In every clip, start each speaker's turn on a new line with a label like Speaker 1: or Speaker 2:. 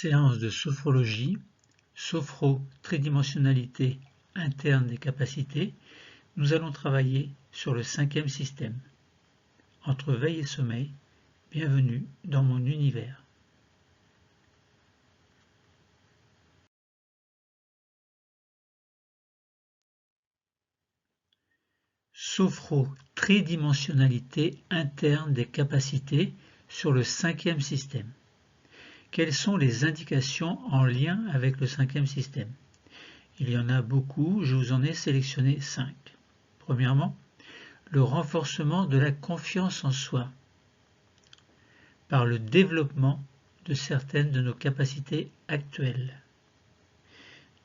Speaker 1: Séance de sophrologie, sophro-tridimensionnalité interne des capacités. Nous allons travailler sur le 5e système. Entre veille et sommeil, bienvenue dans mon univers. Sophro-tridimensionnalité interne des capacités sur le 5e système. Quelles sont les indications en lien avec le 5e système? Il y en a beaucoup, je vous en ai sélectionné 5. Premièrement, le renforcement de la confiance en soi par le développement de certaines de nos capacités actuelles.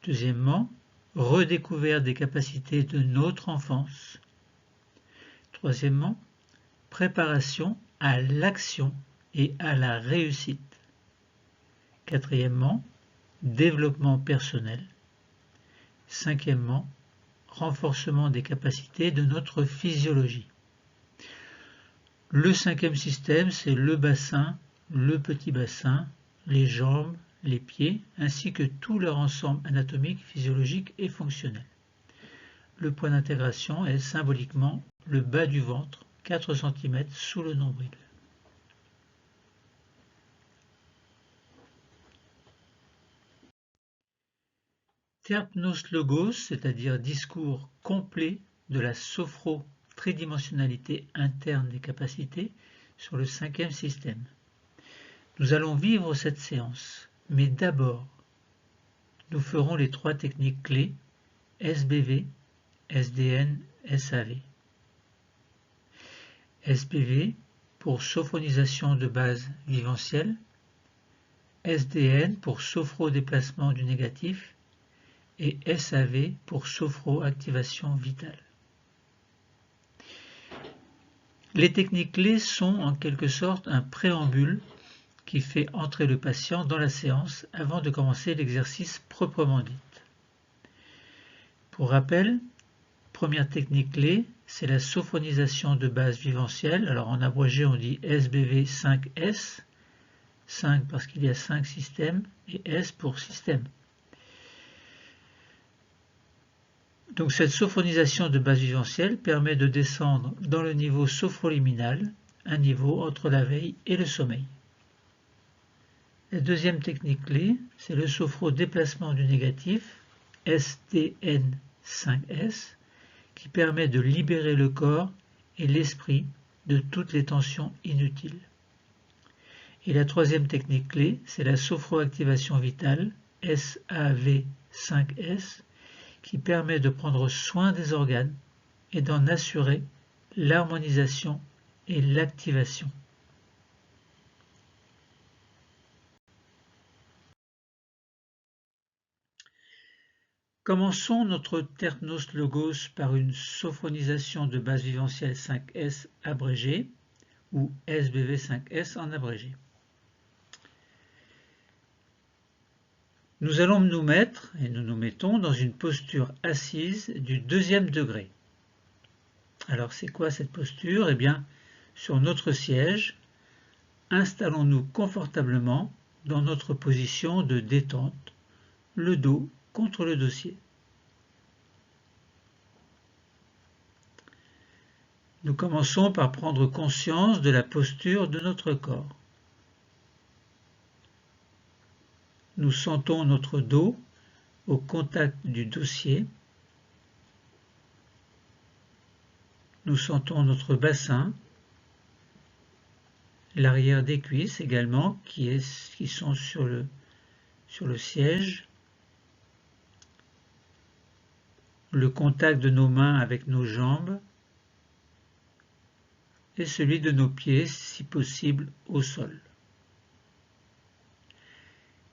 Speaker 1: Deuxièmement, redécouverte des capacités de notre enfance. Troisièmement, préparation à l'action et à la réussite. Quatrièmement, développement personnel. Cinquièmement, renforcement des capacités de notre physiologie. Le 5e système, c'est le bassin, le petit bassin, les jambes, les pieds, ainsi que tout leur ensemble anatomique, physiologique et fonctionnel. Le point d'intégration est symboliquement le bas du ventre, 4 cm sous le nombril. Terpnos logos, c'est-à-dire discours complet de la sophro-tridimensionnalité interne des capacités sur le 5e système. Nous allons vivre cette séance, mais d'abord, nous ferons les 3 techniques clés SBV, SDN, SAV. SBV pour sophronisation de base viventielle, SDN pour sophro-déplacement du négatif et SAV pour sophro-activation vitale. Les techniques clés sont en quelque sorte un préambule qui fait entrer le patient dans la séance avant de commencer l'exercice proprement dit. Pour rappel, première technique clé, c'est la sophronisation de base viventielle. Alors en abrégé, on dit SBV 5S, 5 parce qu'il y a 5 systèmes, et S pour système. Donc cette sophronisation de base viventielle permet de descendre dans le niveau sophroliminal, un niveau entre la veille et le sommeil. La deuxième technique clé, c'est le sophro-déplacement du négatif, SDN5S, qui permet de libérer le corps et l'esprit de toutes les tensions inutiles. Et la troisième technique clé, c'est la sophroactivation vitale, SAV5S, qui permet de prendre soin des organes et d'en assurer l'harmonisation et l'activation. Commençons notre Terpnos logos par une sophronisation de base viventielle 5S abrégée ou SBV5S en abrégé. Nous allons nous mettre, et nous nous mettons, dans une posture assise du 2e degré. Alors c'est quoi cette posture? Eh bien, sur notre siège, installons-nous confortablement dans notre position de détente, le dos contre le dossier. Nous commençons par prendre conscience de la posture de notre corps. Nous sentons notre dos au contact du dossier. Nous sentons notre bassin, l'arrière des cuisses également qui sont sur le siège, le contact de nos mains avec nos jambes et celui de nos pieds, si possible, au sol.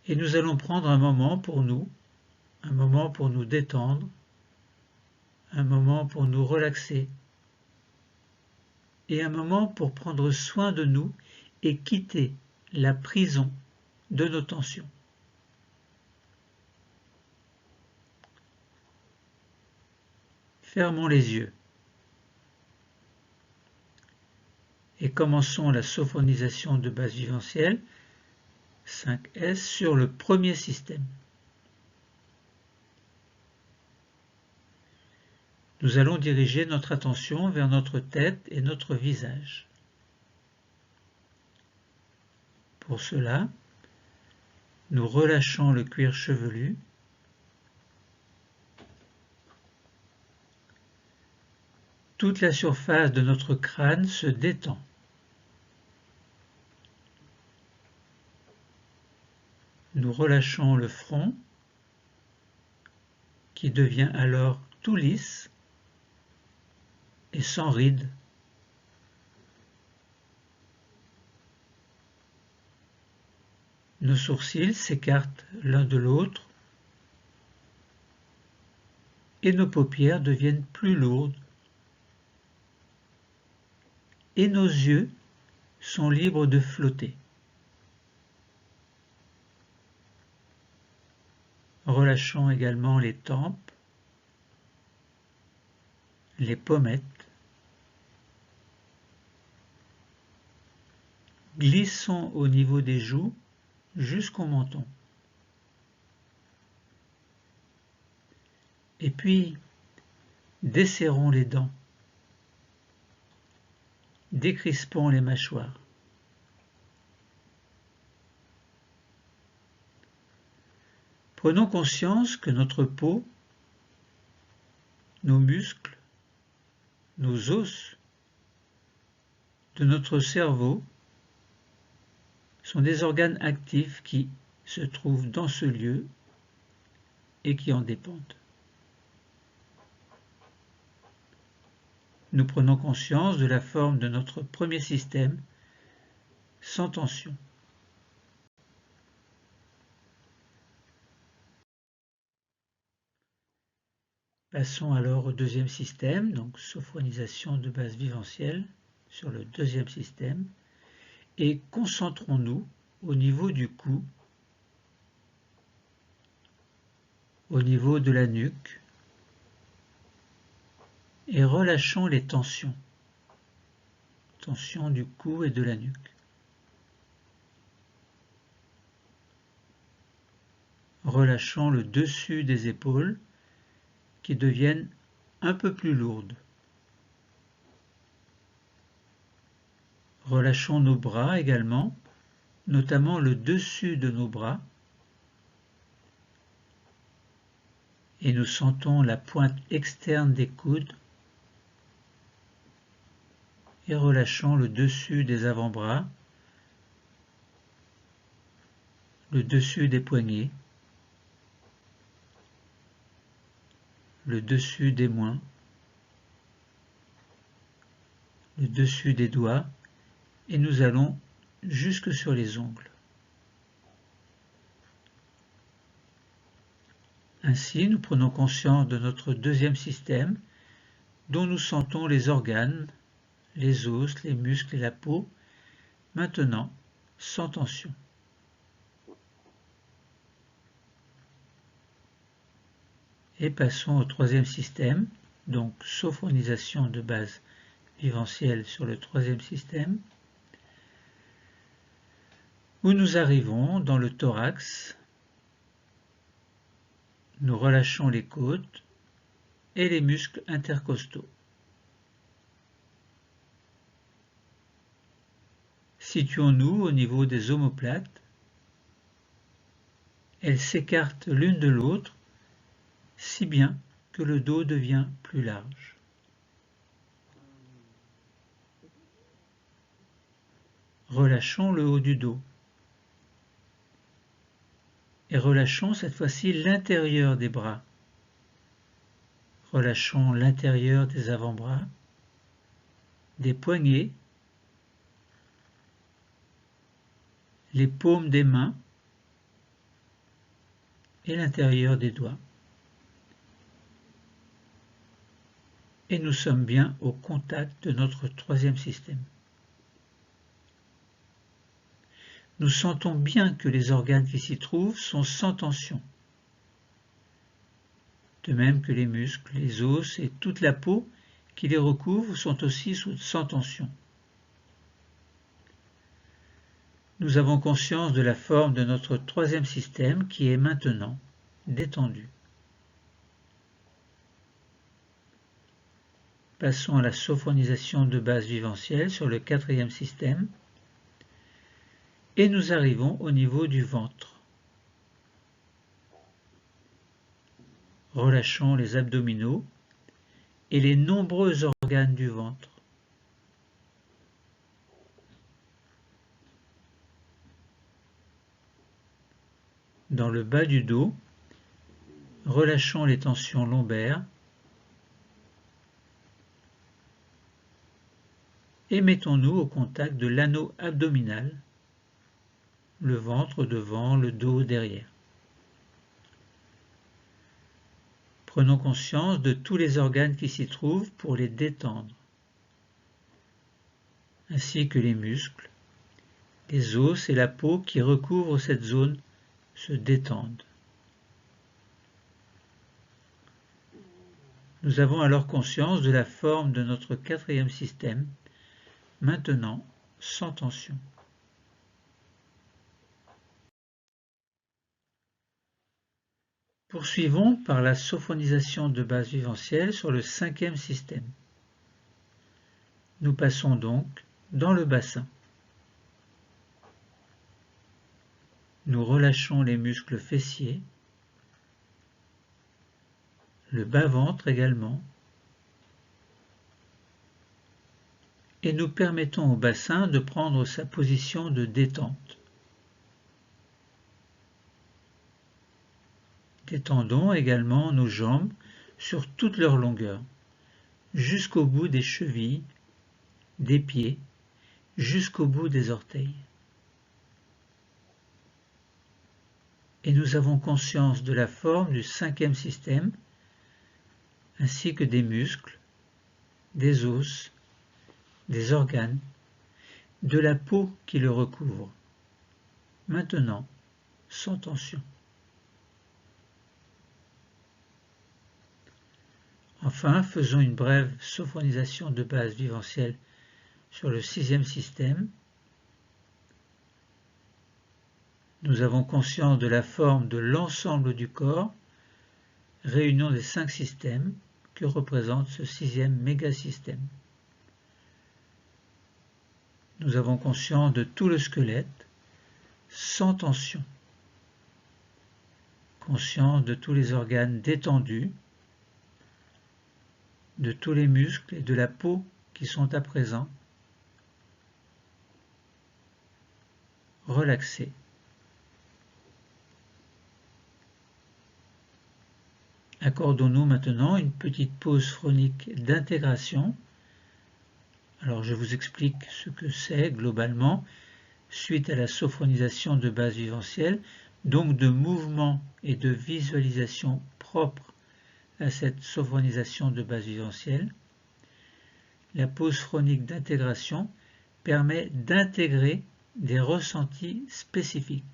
Speaker 1: Et nous allons prendre un moment pour nous détendre, un moment pour nous relaxer et un moment pour prendre soin de nous et quitter la prison de nos tensions. Fermons les yeux et commençons la sophronisation de base viventielle 5S sur le premier système. Nous allons diriger notre attention vers notre tête et notre visage. Pour cela, nous relâchons le cuir chevelu, toute la surface de notre crâne se détend. Nous relâchons le front, qui devient alors tout lisse et sans rides. Nos sourcils s'écartent l'un de l'autre et nos paupières deviennent plus lourdes. Et nos yeux sont libres de flotter. Relâchons également les tempes, les pommettes. Glissons au niveau des joues jusqu'au menton. Et puis, desserrons les dents. Décrispons les mâchoires. Prenons conscience que notre peau, nos muscles, nos os, de notre cerveau sont des organes actifs qui se trouvent dans ce lieu et qui en dépendent. Nous prenons conscience de la forme de notre premier système sans tension. Passons alors au deuxième système, donc sophronisation de base viventielle sur le deuxième système, et concentrons-nous au niveau du cou, au niveau de la nuque, et relâchons les tensions du cou et de la nuque. Relâchons le dessus des épaules qui deviennent un peu plus lourdes. Relâchons nos bras également, notamment le dessus de nos bras, et nous sentons la pointe externe des coudes, et relâchons le dessus des avant-bras, le dessus des poignets, le dessus des mains, le dessus des doigts, et nous allons jusque sur les ongles. Ainsi, nous prenons conscience de notre deuxième système, dont nous sentons les organes, les os, les muscles et la peau, maintenant sans tension. Et passons au troisième système, donc sophronisation de base viventielle sur le troisième système, où nous arrivons dans le thorax. Nous relâchons les côtes et les muscles intercostaux. Situons-nous au niveau des omoplates. Elles s'écartent l'une de l'autre, si bien que le dos devient plus large. Relâchons le haut du dos. Et relâchons cette fois-ci l'intérieur des bras. Relâchons l'intérieur des avant-bras, des poignets, les paumes des mains et l'intérieur des doigts. Et nous sommes bien au contact de notre troisième système. Nous sentons bien que les organes qui s'y trouvent sont sans tension, de même que les muscles, les os et toute la peau qui les recouvrent sont aussi sans tension. Nous avons conscience de la forme de notre troisième système qui est maintenant détendu. Passons à la sophronisation de base vivencielle sur le quatrième système et nous arrivons au niveau du ventre. Relâchons les abdominaux et les nombreux organes du ventre. Dans le bas du dos, relâchons les tensions lombaires et mettons-nous au contact de l'anneau abdominal, le ventre devant, le dos derrière. Prenons conscience de tous les organes qui s'y trouvent pour les détendre, ainsi que les muscles, les os et la peau qui recouvrent cette zone se détendent. Nous avons alors conscience de la forme de notre quatrième système, maintenant sans tension. Poursuivons par la sophonisation de base vivencielle sur le cinquième système. Nous passons donc dans le bassin. Nous relâchons les muscles fessiers, le bas-ventre également, et nous permettons au bassin de prendre sa position de détente. Détendons également nos jambes sur toute leur longueur, jusqu'au bout des chevilles, des pieds, jusqu'au bout des orteils. Et nous avons conscience de la forme du cinquième système, ainsi que des muscles, des os, des organes, de la peau qui le recouvre. Maintenant, sans tension. Enfin, faisons une brève sophronisation de base vivencielle sur le sixième système. Nous avons conscience de la forme de l'ensemble du corps, réunion des 5 systèmes que représente ce sixième mégasystème. Nous avons conscience de tout le squelette, sans tension. Conscience de tous les organes détendus, de tous les muscles et de la peau qui sont à présent relaxés. Accordons-nous maintenant une petite pause phronique d'intégration. Alors je vous explique ce que c'est globalement suite à la sophronisation de base vivencielle, donc de mouvements et de visualisation propres à cette sophronisation de base vivencielle. La pause phronique d'intégration permet d'intégrer des ressentis spécifiques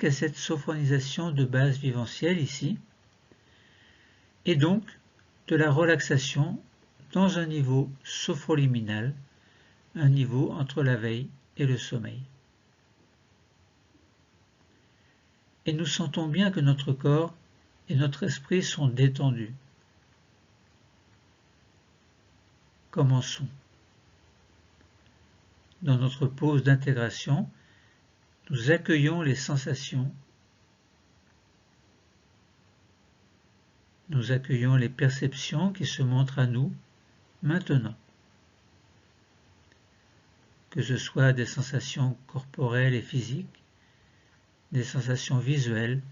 Speaker 1: à cette sophronisation de base vivencielle ici, et donc de la relaxation dans un niveau sophroliminal, un niveau entre la veille et le sommeil. Et nous sentons bien que notre corps et notre esprit sont détendus. Commençons. Dans notre pause d'intégration, nous accueillons les sensations, nous accueillons les perceptions qui se montrent à nous maintenant. Que ce soit des sensations corporelles et physiques, des sensations visuelles,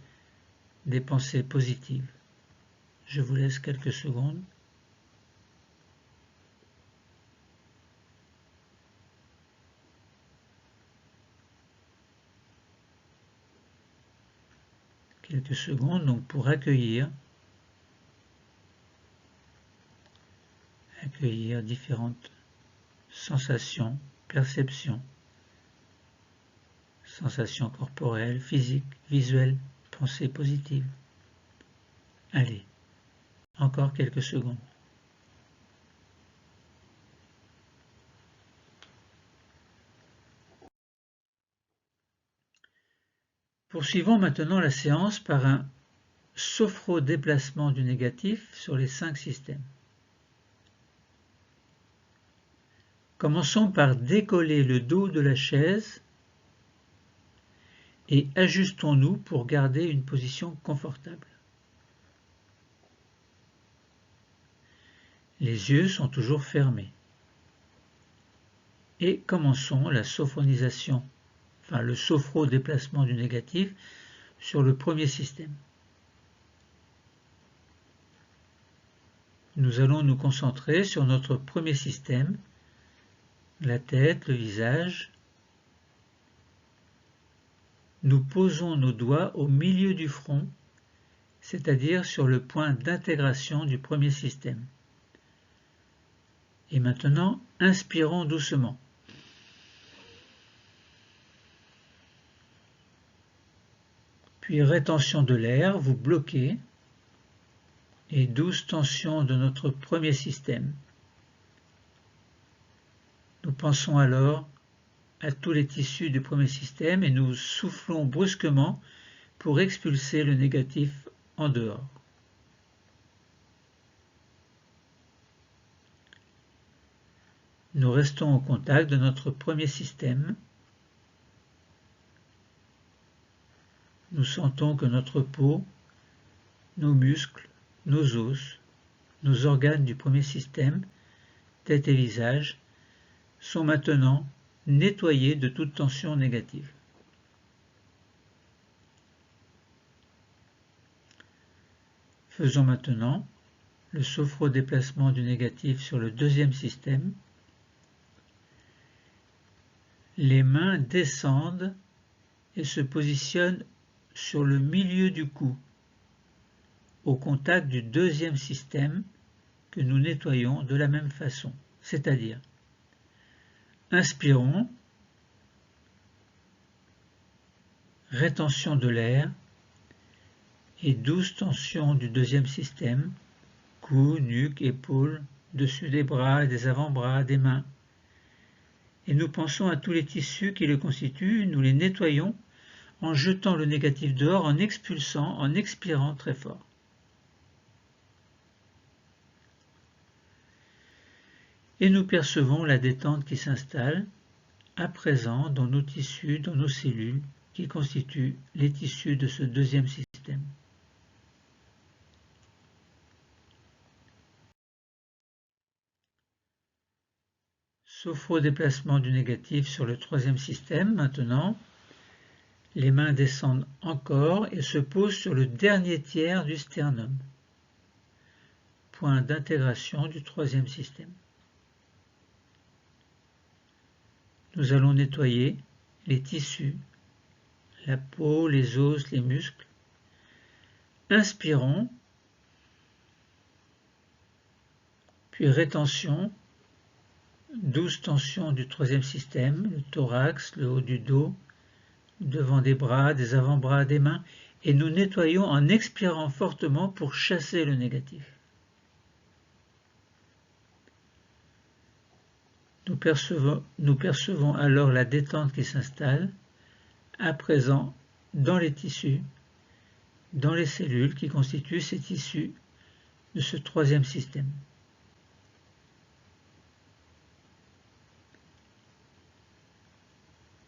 Speaker 1: des pensées positives. Je vous laisse quelques secondes. Quelques secondes donc pour accueillir différentes sensations, perceptions, sensations corporelles, physiques, visuelles, pensées positives. Allez, encore quelques secondes. Poursuivons maintenant la séance par un sophrodéplacement du négatif sur les 5 systèmes. Commençons par décoller le dos de la chaise et ajustons-nous pour garder une position confortable. Les yeux sont toujours fermés. Et commençons la sophronisation, le sophrodéplacement du négatif sur le premier système. Nous allons nous concentrer sur notre premier système, la tête, le visage. Nous posons nos doigts au milieu du front, c'est-à-dire sur le point d'intégration du premier système. Et maintenant, inspirons doucement. Puis rétention de l'air, vous bloquez, et douce tension de notre premier système. Nous pensons alors à tous les tissus du premier système et nous soufflons brusquement pour expulser le négatif en dehors. Nous restons au contact de notre premier système. Nous sentons que notre peau, nos muscles, nos os, nos organes du premier système, tête et visage, sont maintenant nettoyés de toute tension négative. Faisons maintenant le sophrodéplacement du négatif sur le deuxième système. Les mains descendent et se positionnent sur le milieu du cou, au contact du deuxième système que nous nettoyons de la même façon, c'est-à-dire inspirons, rétention de l'air et douce tension du deuxième système, cou, nuque, épaules, dessus des bras, des avant-bras, des mains. Et nous pensons à tous les tissus qui le constituent, nous les nettoyons en jetant le négatif dehors, en expulsant, en expirant très fort. Et nous percevons la détente qui s'installe à présent dans nos tissus, dans nos cellules, qui constituent les tissus de ce deuxième système. Sophrodéplacement du négatif sur le troisième système maintenant. Les mains descendent encore et se posent sur le dernier tiers du sternum, point d'intégration du troisième système. Nous allons nettoyer les tissus, la peau, les os, les muscles. Inspirons, puis rétention, douce tension du troisième système, le thorax, le haut du dos, devant des bras, des avant-bras, des mains, et nous nettoyons en expirant fortement pour chasser le négatif. Nous percevons alors la détente qui s'installe, à présent dans les tissus, dans les cellules qui constituent ces tissus de ce troisième système.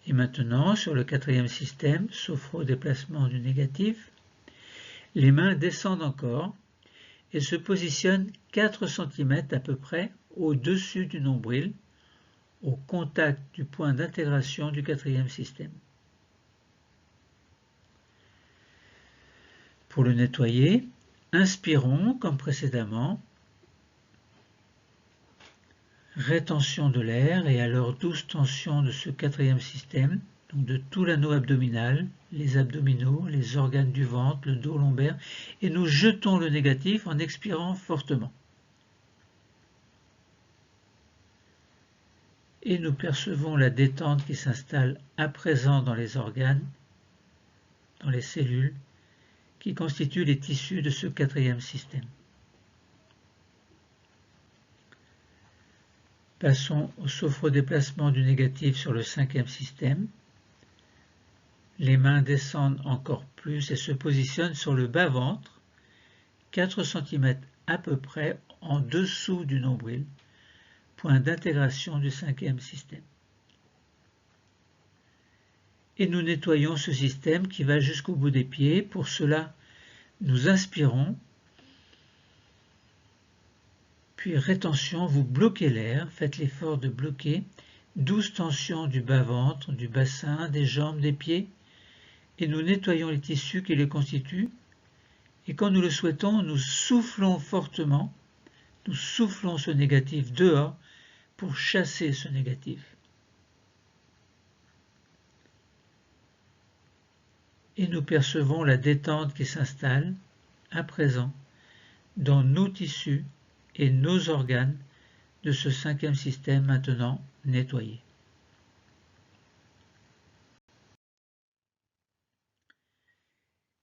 Speaker 1: Et maintenant, sur le quatrième système, sophrodéplacement du négatif, les mains descendent encore et se positionnent 4 cm à peu près au-dessus du nombril, au contact du point d'intégration du quatrième système. Pour le nettoyer, inspirons comme précédemment, rétention de l'air et alors douce tension de ce quatrième système, donc de tout l'anneau abdominal, les abdominaux, les organes du ventre, le dos lombaire, et nous jetons le négatif en expirant fortement. Et nous percevons la détente qui s'installe à présent dans les organes, dans les cellules, qui constituent les tissus de ce quatrième système. Passons au sophrodéplacement du négatif sur le cinquième système. Les mains descendent encore plus et se positionnent sur le bas-ventre, 4 cm à peu près en dessous du nombril, point d'intégration du 5e système. Et nous nettoyons ce système qui va jusqu'au bout des pieds. Pour cela, nous inspirons, puis rétention, vous bloquez l'air, faites l'effort de bloquer, 12 tensions du bas-ventre, du bassin, des jambes, des pieds, et nous nettoyons les tissus qui les constituent. Et quand nous le souhaitons, nous soufflons fortement, nous soufflons ce négatif dehors pour chasser ce négatif. Et nous percevons la détente qui s'installe à présent dans nos tissus et nos organes de ce 5e système maintenant nettoyé.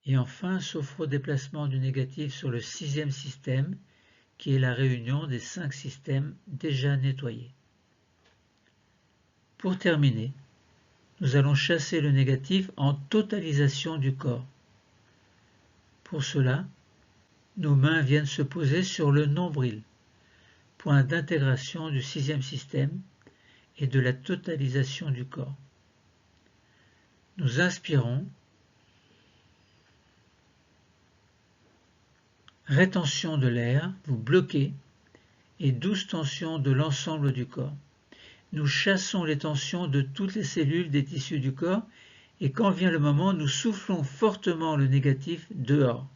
Speaker 1: Et enfin, sophrodéplacement du négatif sur le 6e système, qui est la réunion des 5 systèmes déjà nettoyés. Pour terminer, nous allons chasser le négatif en totalisation du corps. Pour cela, nos mains viennent se poser sur le nombril, point d'intégration du 6e système et de la totalisation du corps. Nous inspirons, rétention de l'air, vous bloquez, et 12 tensions de l'ensemble du corps. Nous chassons les tensions de toutes les cellules des tissus du corps, et quand vient le moment, nous soufflons fortement le négatif dehors.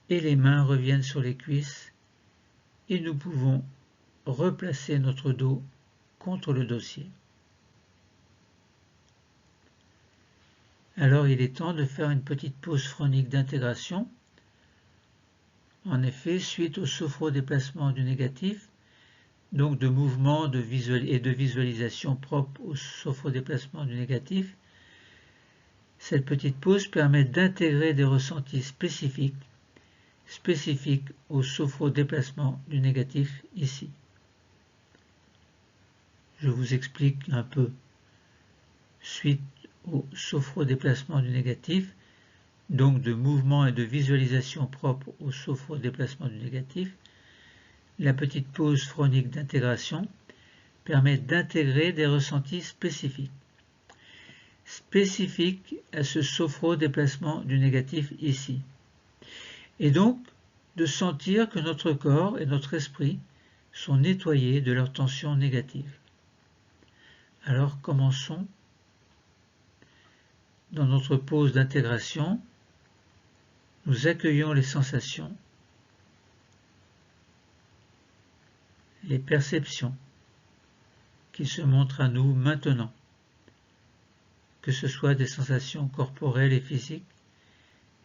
Speaker 1: Et les mains reviennent sur les cuisses, et nous pouvons replacer notre dos contre le dossier. Alors il est temps de faire une petite pause phronique d'intégration. En effet, suite au sophrodéplacement du négatif, donc de mouvement et de visualisation propre au sophrodéplacement du négatif, cette petite pause permet d'intégrer des ressentis spécifiques au sophrodéplacement du négatif ici. Je vous explique un peu. Suite au sophrodéplacement du négatif, donc de mouvement et de visualisation propre au sophrodéplacement du négatif, la petite pause phronique d'intégration permet d'intégrer des ressentis spécifiques à ce sophrodéplacement du négatif ici, et donc de sentir que notre corps et notre esprit sont nettoyés de leurs tensions négatives. Alors commençons. Dans notre pause d'intégration, nous accueillons les sensations, les perceptions qui se montrent à nous maintenant, que ce soit des sensations corporelles et physiques,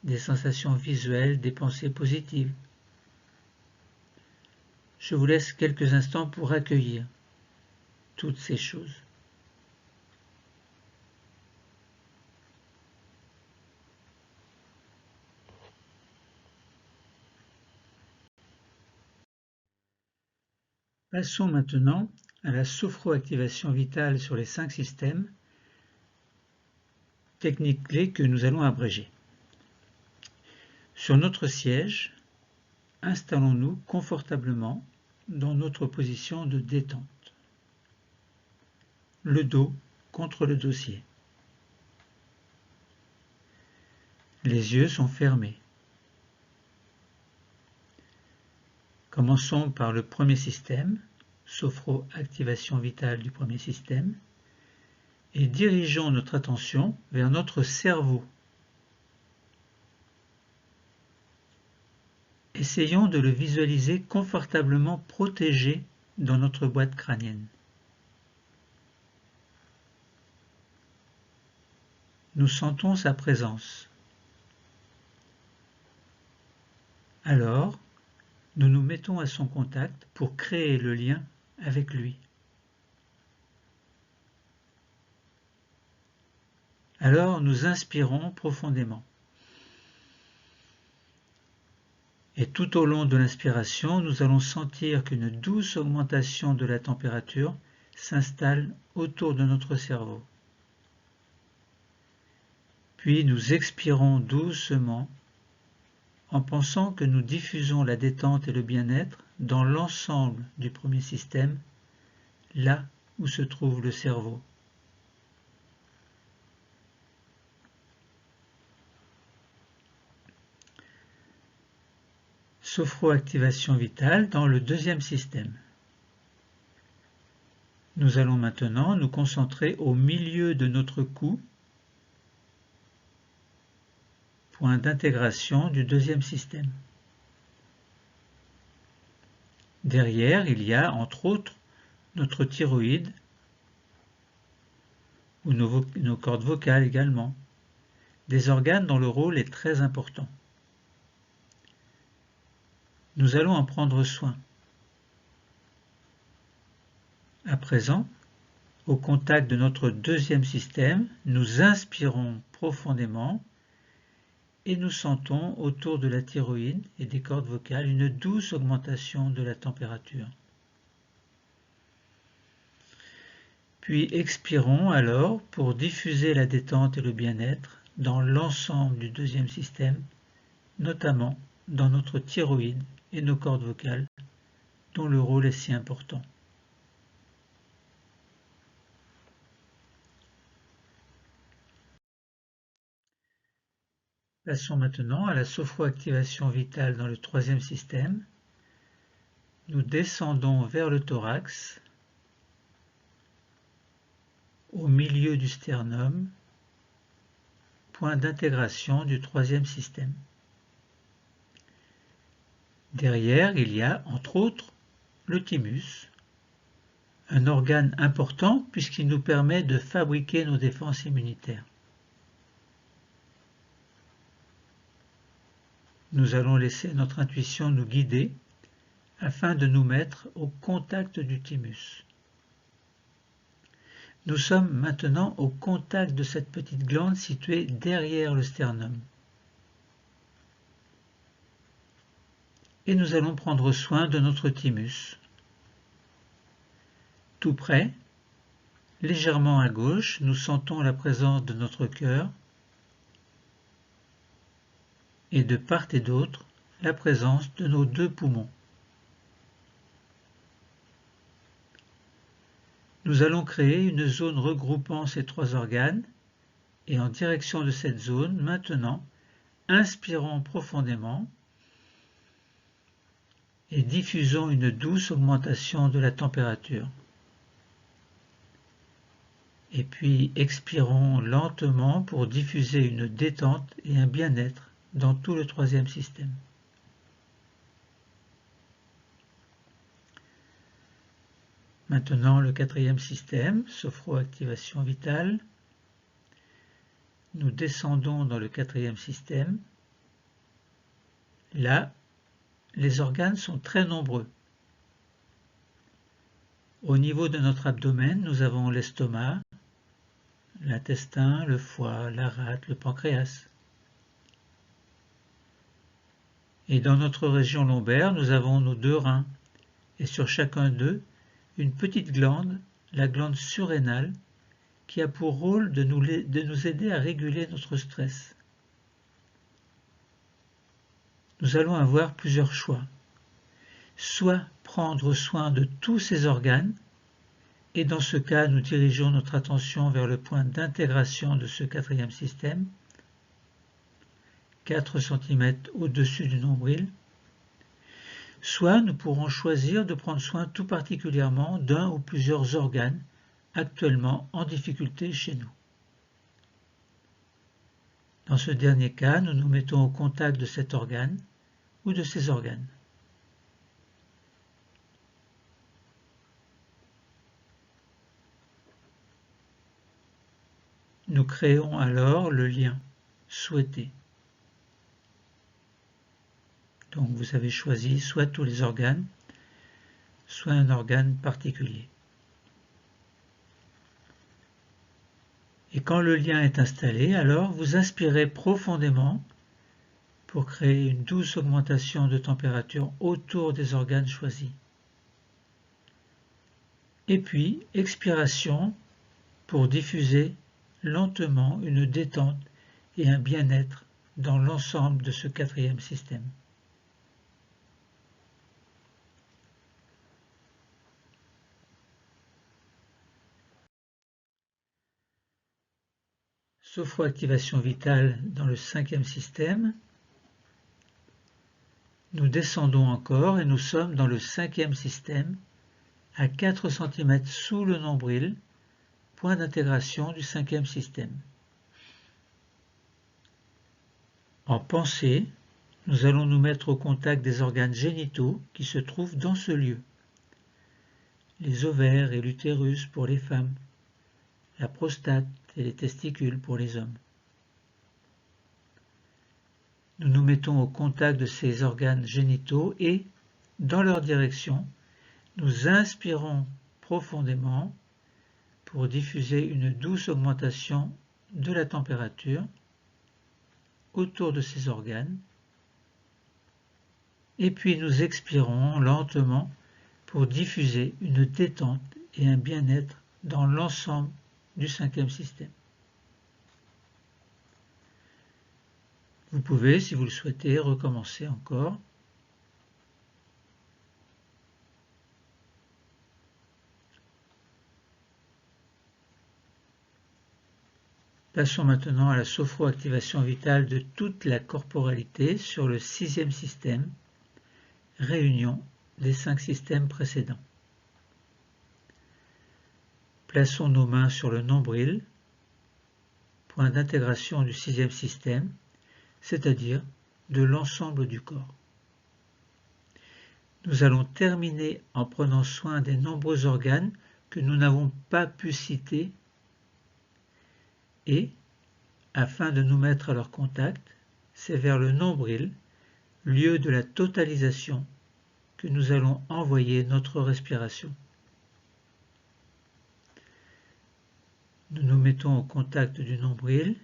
Speaker 1: des sensations visuelles, des pensées positives. Je vous laisse quelques instants pour accueillir toutes ces choses. Passons maintenant à la sophroactivation vitale sur les 5 systèmes, technique clé que nous allons abréger. Sur notre siège, installons-nous confortablement dans notre position de détente. Le dos contre le dossier. Les yeux sont fermés. Commençons par le premier système, sophroactivation vitale du premier système, et dirigeons notre attention vers notre cerveau. Essayons de le visualiser confortablement protégé dans notre boîte crânienne. Nous sentons sa présence. Alors, nous nous mettons à son contact pour créer le lien avec lui. Alors, nous inspirons profondément. Et tout au long de l'inspiration, nous allons sentir qu'une douce augmentation de la température s'installe autour de notre cerveau. Puis nous expirons doucement en pensant que nous diffusons la détente et le bien-être dans l'ensemble du premier système, là où se trouve le cerveau. Sophroactivation vitale dans le deuxième système. Nous allons maintenant nous concentrer au milieu de notre cou, point d'intégration du deuxième système. Derrière, il y a, entre autres, notre thyroïde, ou nos cordes vocales également, des organes dont le rôle est très important. Nous allons en prendre soin. À présent, au contact de notre deuxième système, nous inspirons profondément et nous sentons autour de la thyroïde et des cordes vocales une douce augmentation de la température. Puis expirons alors pour diffuser la détente et le bien-être dans l'ensemble du deuxième système, notamment dans notre thyroïde et nos cordes vocales, dont le rôle est si important. Passons maintenant à la sophroactivation vitale dans le troisième système. Nous descendons vers le thorax, au milieu du sternum, point d'intégration du troisième système. Derrière, il y a, entre autres, le thymus, un organe important puisqu'il nous permet de fabriquer nos défenses immunitaires. Nous allons laisser notre intuition nous guider afin de nous mettre au contact du thymus. Nous sommes maintenant au contact de cette petite glande située derrière le sternum. Et nous allons prendre soin de notre thymus. Tout près, légèrement à gauche, nous sentons la présence de notre cœur et de part et d'autre, la présence de nos deux poumons. Nous allons créer une zone regroupant ces trois organes et en direction de cette zone, maintenant, inspirons profondément et diffusons une douce augmentation de la température. Et puis expirons lentement pour diffuser une détente et un bien-être dans tout le troisième système. Maintenant le quatrième système, sophroactivation vitale. Nous descendons dans le quatrième système. Là, les organes sont très nombreux. Au niveau de notre abdomen, nous avons l'estomac, l'intestin, le foie, la rate, le pancréas. Et dans notre région lombaire, nous avons nos deux reins, et sur chacun d'eux, une petite glande, la glande surrénale, qui a pour rôle de nous aider à réguler notre stress. Nous allons avoir plusieurs choix. Soit prendre soin de tous ces organes, et dans ce cas, nous dirigeons notre attention vers le point d'intégration de ce quatrième système, 4 cm au-dessus du nombril. Soit nous pourrons choisir de prendre soin tout particulièrement d'un ou plusieurs organes actuellement en difficulté chez nous. Dans ce dernier cas, nous nous mettons au contact de cet organe ou de ces organes. Nous créons alors le lien souhaité. Donc vous avez choisi soit tous les organes, soit un organe particulier. Et quand le lien est installé, alors vous inspirez profondément pour créer une douce augmentation de température autour des organes choisis. Et puis expiration pour diffuser lentement une détente et un bien-être dans l'ensemble de ce quatrième système. Sophroactivation vitale dans le cinquième système. Nous descendons encore et nous sommes dans le cinquième système, à 4 cm sous le nombril, point d'intégration du cinquième système. En pensée, nous allons nous mettre au contact des organes génitaux qui se trouvent dans ce lieu. Les ovaires et l'utérus pour les femmes, la prostate et les testicules pour les hommes. Nous nous mettons au contact de ces organes génitaux et, dans leur direction, nous inspirons profondément pour diffuser une douce augmentation de la température autour de ces organes. Et puis nous expirons lentement pour diffuser une détente et un bien-être dans l'ensemble du cinquième système. Vous pouvez, si vous le souhaitez, recommencer encore. Passons maintenant à la sophroactivation vitale de toute la corporalité sur le sixième système, réunion des 5 systèmes précédents. Plaçons nos mains sur le nombril, point d'intégration du sixième système, c'est-à-dire de l'ensemble du corps. Nous allons terminer en prenant soin des nombreux organes que nous n'avons pas pu citer et, afin de nous mettre à leur contact, c'est vers le nombril, lieu de la totalisation, que nous allons envoyer notre respiration. Nous nous mettons au contact du nombril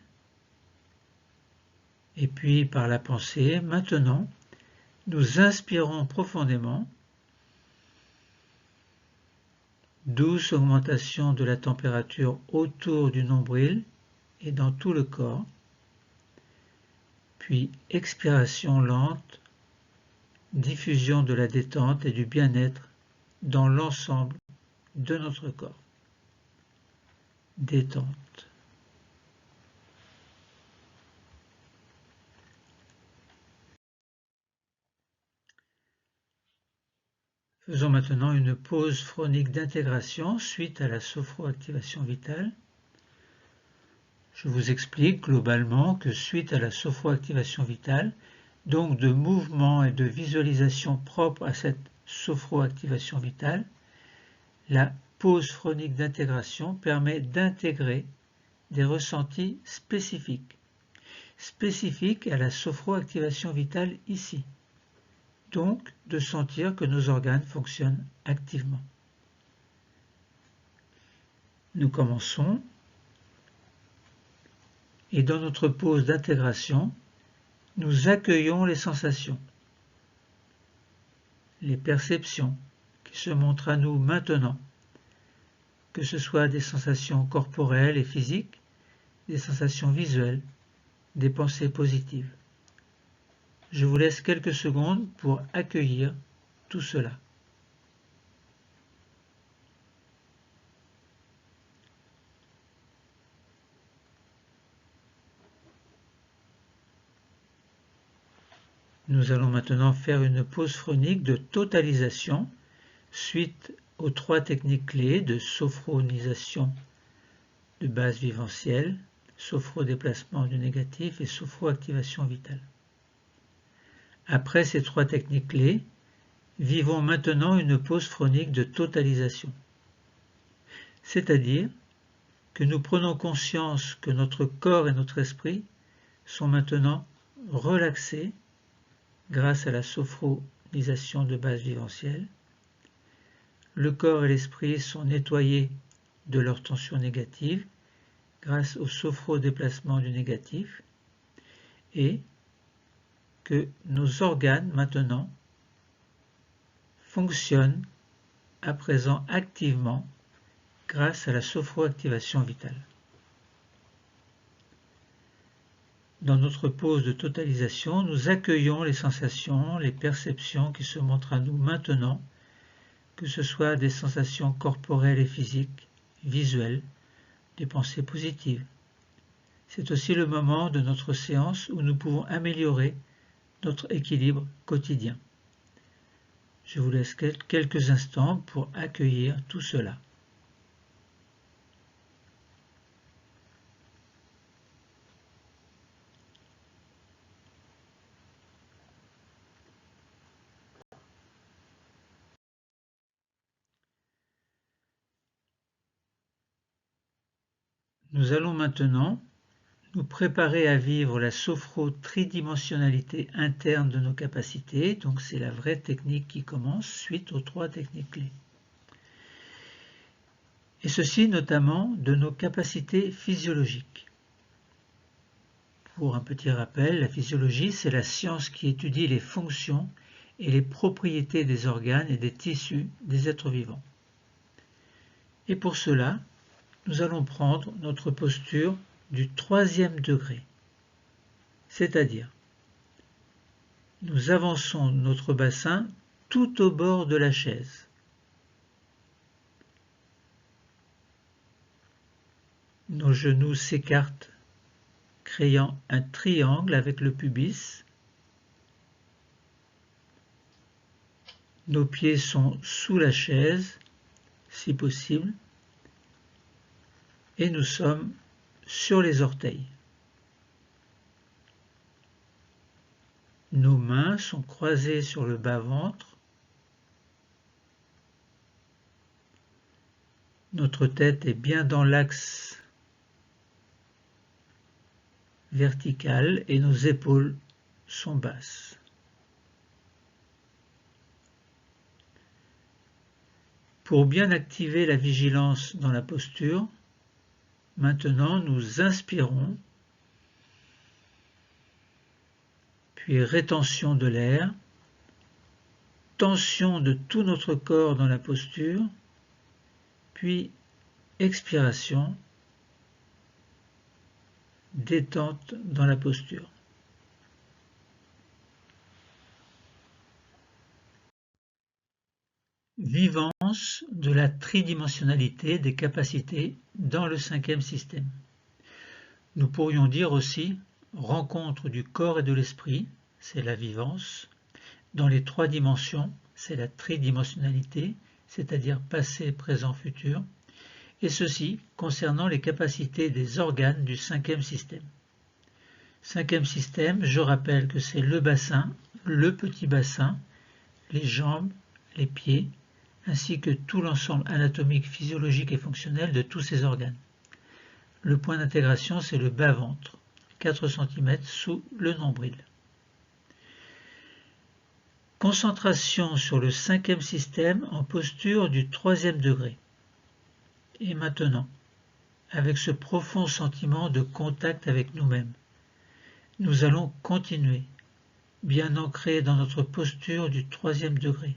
Speaker 1: et puis par la pensée, maintenant, nous inspirons profondément, douce augmentation de la température autour du nombril et dans tout le corps, puis expiration lente, diffusion de la détente et du bien-être dans l'ensemble de notre corps. Détente. Faisons maintenant une pause phronique d'intégration suite à la sophroactivation vitale. Je vous explique globalement que suite à la sophroactivation vitale, donc de mouvements et de visualisation propres à cette sophroactivation vitale, la pause phronique d'intégration permet d'intégrer des ressentis spécifiques à la sophroactivation vitale ici. Donc de sentir que nos organes fonctionnent activement. Nous commençons et dans notre pause d'intégration, nous accueillons les sensations, les perceptions qui se montrent à nous maintenant, que ce soit des sensations corporelles et physiques, des sensations visuelles, des pensées positives. Je vous laisse quelques secondes pour accueillir tout cela. Nous allons maintenant faire une pause phronique de totalisation suite aux 3 techniques clés de sophronisation de base viventielle, sophrodéplacement du négatif et sophroactivation vitale. Après ces 3 techniques clés, vivons maintenant une pause phronique de totalisation. C'est-à-dire que nous prenons conscience que notre corps et notre esprit sont maintenant relaxés grâce à la sophronisation de base viventielle. Le corps et l'esprit sont nettoyés de leur tension négative grâce au sophrodéplacement du négatif et que nos organes maintenant fonctionnent à présent activement grâce à la sophroactivation vitale. Dans notre pause de totalisation, nous accueillons les sensations, les perceptions qui se montrent à nous maintenant, que ce soit des sensations corporelles et physiques, visuelles, des pensées positives. C'est aussi le moment de notre séance où nous pouvons améliorer notre équilibre quotidien. Je vous laisse quelques instants pour accueillir tout cela. Nous allons maintenant nous préparer à vivre la sophro-tridimensionnalité interne de nos capacités. Donc c'est la vraie technique qui commence suite aux 3 techniques clés. Et ceci notamment de nos capacités physiologiques. Pour un petit rappel, la physiologie, c'est la science qui étudie les fonctions et les propriétés des organes et des tissus des êtres vivants. Et pour cela, nous allons prendre notre posture du 3e degré, c'est-à-dire nous avançons notre bassin tout au bord de la chaise. Nos genoux s'écartent, créant un triangle avec le pubis. Nos pieds sont sous la chaise, si possible, et nous sommes sur les orteils. Nos mains sont croisées sur le bas-ventre. Notre tête est bien dans l'axe vertical et nos épaules sont basses. Pour bien activer la vigilance dans la posture, maintenant nous inspirons, puis rétention de l'air, tension de tout notre corps dans la posture, puis expiration, détente dans la posture. Vivance de la tridimensionnalité des capacités dans le 5e système. Nous pourrions dire aussi rencontre du corps et de l'esprit, c'est la vivance. Dans les 3 dimensions, c'est la tridimensionnalité, c'est-à-dire passé, présent, futur. Et ceci concernant les capacités des organes du 5e système. 5e système, je rappelle que c'est le bassin, le petit bassin, les jambes, les pieds, ainsi que tout l'ensemble anatomique, physiologique et fonctionnel de tous ces organes. Le point d'intégration, c'est le bas-ventre, 4 cm sous le nombril. Concentration sur le 5e système en posture du 3e degré. Et maintenant, avec ce profond sentiment de contact avec nous-mêmes, nous allons continuer, bien ancré dans notre posture du 3e degré,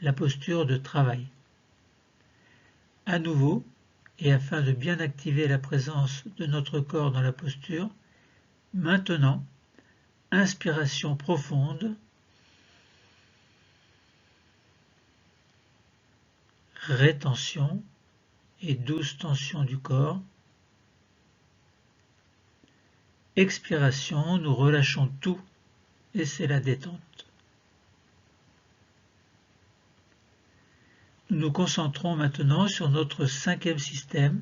Speaker 1: la posture de travail. À nouveau, et afin de bien activer la présence de notre corps dans la posture, maintenant, inspiration profonde, rétention et douce tension du corps. Expiration, nous relâchons tout et c'est la détente. Nous nous concentrons maintenant sur notre 5e système,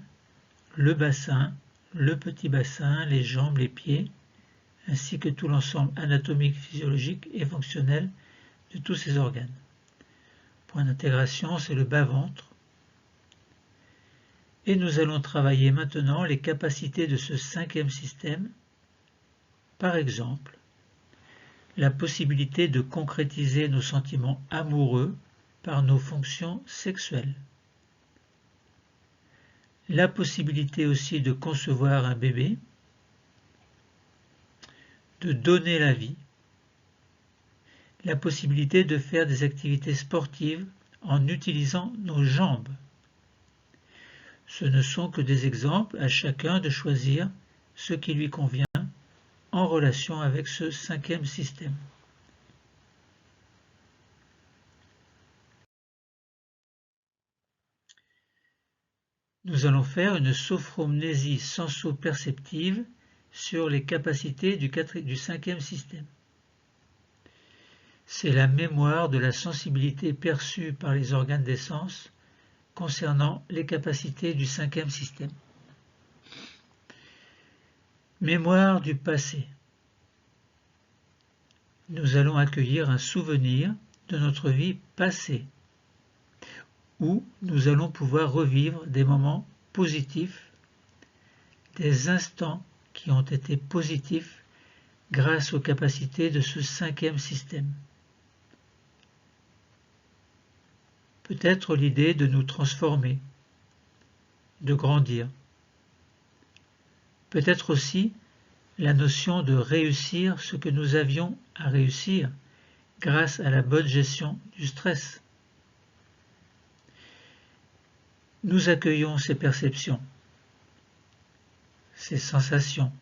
Speaker 1: le bassin, le petit bassin, les jambes, les pieds, ainsi que tout l'ensemble anatomique, physiologique et fonctionnel de tous ces organes. Point d'intégration, c'est le bas-ventre. Et nous allons travailler maintenant les capacités de ce 5e système. Par exemple, la possibilité de concrétiser nos sentiments amoureux par nos fonctions sexuelles. La possibilité aussi de concevoir un bébé, de donner la vie, la possibilité de faire des activités sportives en utilisant nos jambes, Ce ne sont que des exemples, à chacun de choisir ce qui lui convient en relation avec ce cinquième système. Nous allons faire une sophromnésie senso-perceptive sur les capacités du cinquième système. C'est la mémoire de la sensibilité perçue par les organes des sens concernant les capacités du cinquième système. Mémoire du passé. Nous allons accueillir un souvenir de notre vie passée, où nous allons pouvoir revivre des moments positifs, des instants qui ont été positifs grâce aux capacités de ce cinquième système. Peut-être l'idée de nous transformer, de grandir. Peut-être aussi la notion de réussir ce que nous avions à réussir grâce à la bonne gestion du stress. Nous accueillons ces perceptions, ces sensations.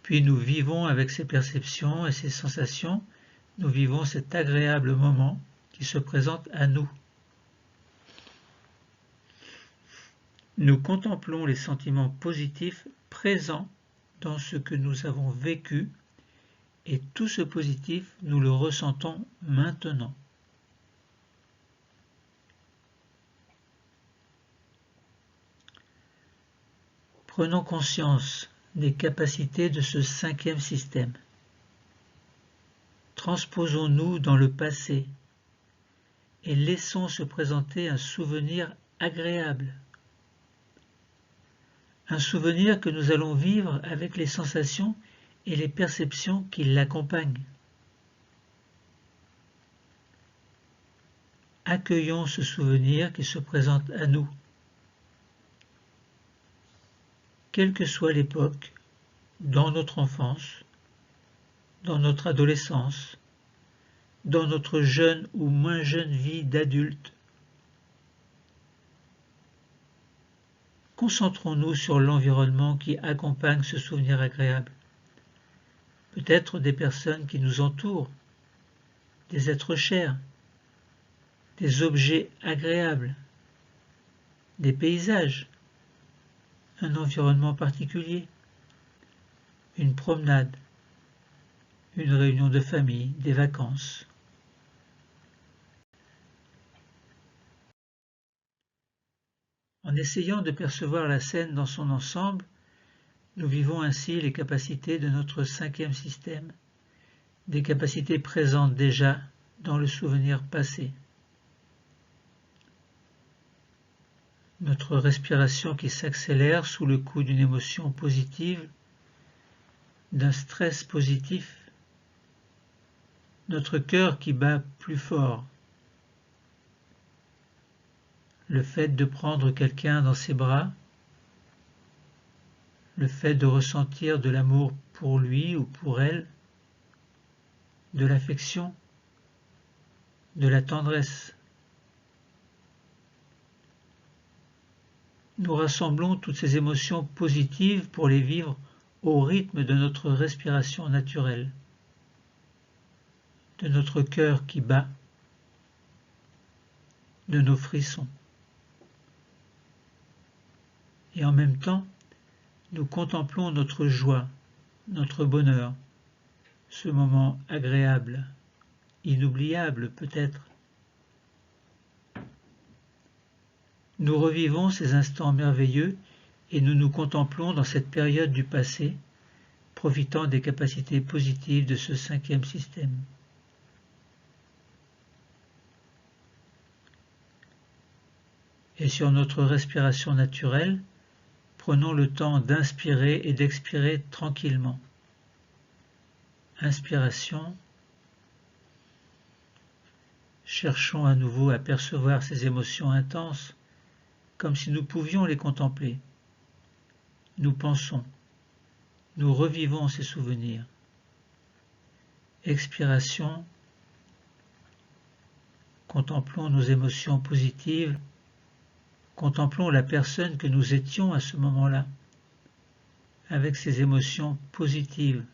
Speaker 1: Puis nous vivons avec ces perceptions et ces sensations, nous vivons cet agréable moment qui se présente à nous. Nous contemplons les sentiments positifs présents dans ce que nous avons vécu et tout ce positif, nous le ressentons maintenant. Prenons conscience des capacités de ce cinquième système. Transposons-nous dans le passé et laissons se présenter un souvenir agréable. Un souvenir que nous allons vivre avec les sensations et les perceptions qui l'accompagnent. Accueillons ce souvenir qui se présente à nous. Quelle que soit l'époque, dans notre enfance, dans notre adolescence, dans notre jeune ou moins jeune vie d'adulte. Concentrons-nous sur l'environnement qui accompagne ce souvenir agréable. Peut-être des personnes qui nous entourent, des êtres chers, des objets agréables, des paysages, un environnement particulier, une promenade, une réunion de famille, des vacances. En essayant de percevoir la scène dans son ensemble, nous vivons ainsi les capacités de notre cinquième système, des capacités présentes déjà dans le souvenir passé. Notre respiration qui s'accélère sous le coup d'une émotion positive, d'un stress positif, notre cœur qui bat plus fort, le fait de prendre quelqu'un dans ses bras, le fait de ressentir de l'amour pour lui ou pour elle, de l'affection, de la tendresse. Nous rassemblons toutes ces émotions positives pour les vivre au rythme de notre respiration naturelle, de notre cœur qui bat, de nos frissons. Et en même temps, nous contemplons notre joie, notre bonheur, ce moment agréable, inoubliable peut-être. Nous revivons ces instants merveilleux et nous nous contemplons dans cette période du passé, profitant des capacités positives de ce cinquième système. Et sur notre respiration naturelle, prenons le temps d'inspirer et d'expirer tranquillement. Inspiration. Cherchons à nouveau à percevoir ces émotions intenses, comme si nous pouvions les contempler. Nous pensons, nous revivons ces souvenirs. Expiration. Contemplons nos émotions positives, contemplons la personne que nous étions à ce moment-là, avec ses émotions positives,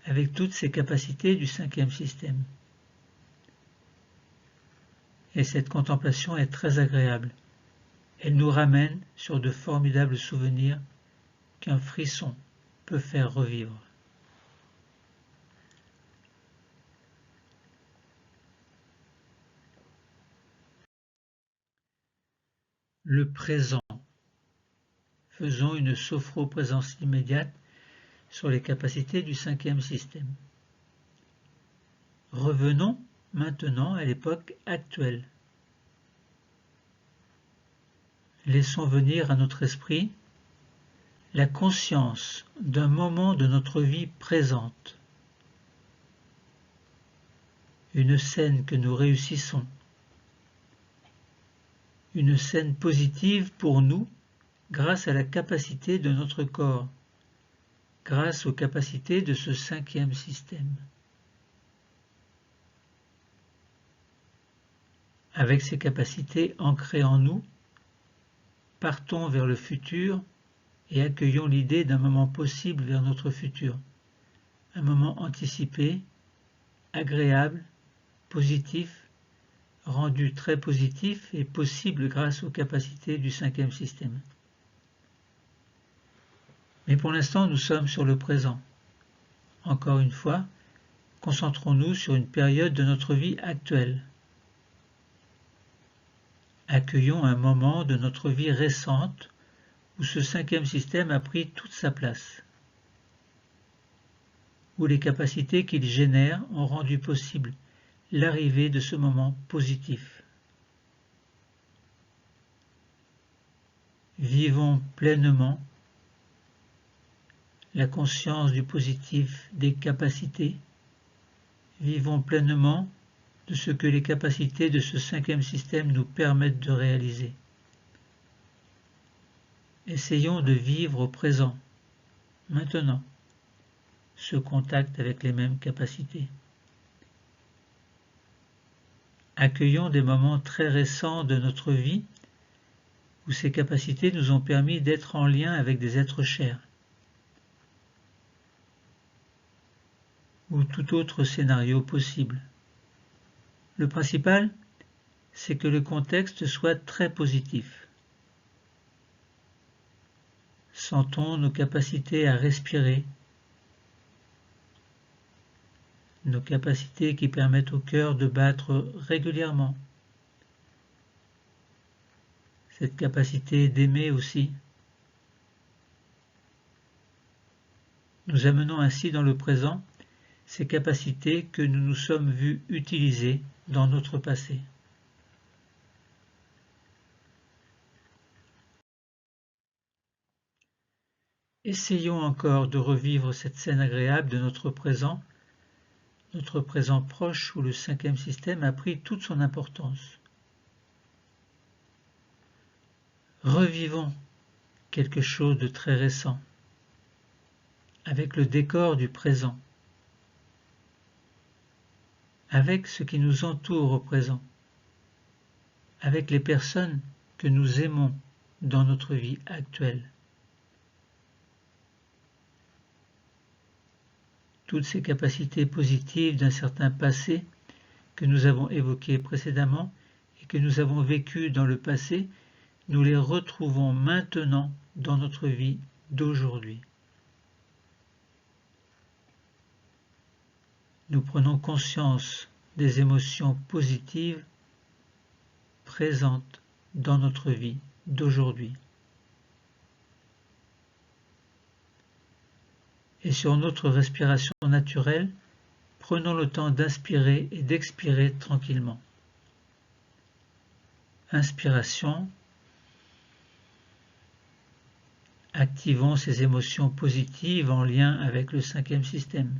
Speaker 1: avec toutes ces capacités du cinquième système. Et cette contemplation est très agréable. Elle nous ramène sur de formidables souvenirs qu'un frisson peut faire revivre. Le présent. Faisons une sophro-présence immédiate sur les capacités du cinquième système. Revenons maintenant à l'époque actuelle. Laissons venir à notre esprit la conscience d'un moment de notre vie présente, une scène que nous réussissons, une scène positive pour nous grâce à la capacité de notre corps, grâce aux capacités de ce cinquième système. Avec ces capacités ancrées en nous, partons vers le futur et accueillons l'idée d'un moment possible vers notre futur, un moment anticipé, agréable, positif, rendu très positif et possible grâce aux capacités du cinquième système. Mais pour l'instant, nous sommes sur le présent. Encore une fois, concentrons-nous sur une période de notre vie actuelle. Accueillons un moment de notre vie récente où ce cinquième système a pris toute sa place, où les capacités qu'il génère ont rendu possible l'arrivée de ce moment positif. Vivons pleinement la conscience du positif des capacités. Vivons pleinement de ce que les capacités de ce cinquième système nous permettent de réaliser. Essayons de vivre au présent, maintenant, ce contact avec les mêmes capacités. Accueillons des moments très récents de notre vie où ces capacités nous ont permis d'être en lien avec des êtres chers, ou tout autre scénario possible. Le principal, c'est que le contexte soit très positif. Sentons nos capacités à respirer, nos capacités qui permettent au cœur de battre régulièrement, cette capacité d'aimer aussi. Nous amenons ainsi dans le présent ces capacités que nous nous sommes vus utiliser dans notre passé. Essayons encore de revivre cette scène agréable de notre présent proche où le cinquième système a pris toute son importance. Revivons quelque chose de très récent, avec le décor du présent, avec ce qui nous entoure au présent, avec les personnes que nous aimons dans notre vie actuelle. Toutes ces capacités positives d'un certain passé que nous avons évoquées précédemment et que nous avons vécues dans le passé, nous les retrouvons maintenant dans notre vie d'aujourd'hui. Nous prenons conscience des émotions positives présentes dans notre vie d'aujourd'hui. Et sur notre respiration naturelle, prenons le temps d'inspirer et d'expirer tranquillement. Inspiration. Activons ces émotions positives en lien avec le cinquième système.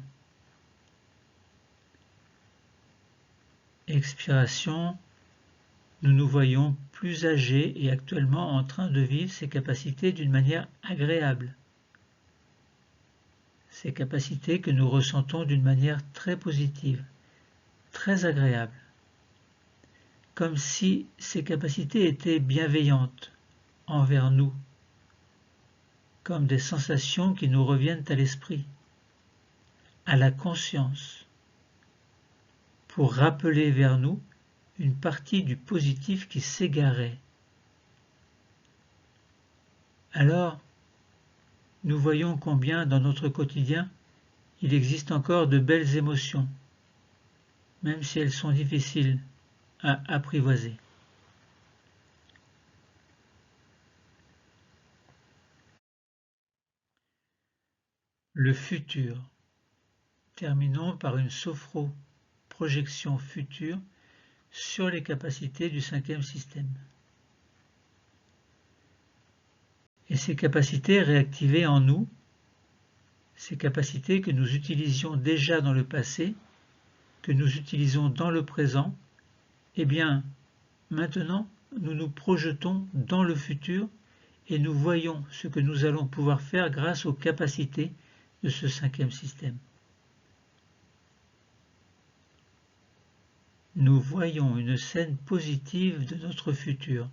Speaker 1: Expiration. Nous nous voyons plus âgés et actuellement en train de vivre ces capacités d'une manière agréable. Ces capacités que nous ressentons d'une manière très positive, très agréable. comme si ces capacités étaient bienveillantes envers nous, comme des sensations qui nous reviennent à l'esprit, à la conscience, pour rappeler vers nous une partie du positif qui s'égarait. Alors, nous voyons combien dans notre quotidien, il existe encore de belles émotions, même si elles sont difficiles à apprivoiser. Le futur. Terminons par une sophro-projection future sur les capacités du cinquième système. Et ces capacités réactivées en nous, ces capacités que nous utilisions déjà dans le passé, que nous utilisons dans le présent, eh bien, maintenant, nous nous projetons dans le futur et nous voyons ce que nous allons pouvoir faire grâce aux capacités de ce cinquième système. Nous voyons une scène positive de notre futur,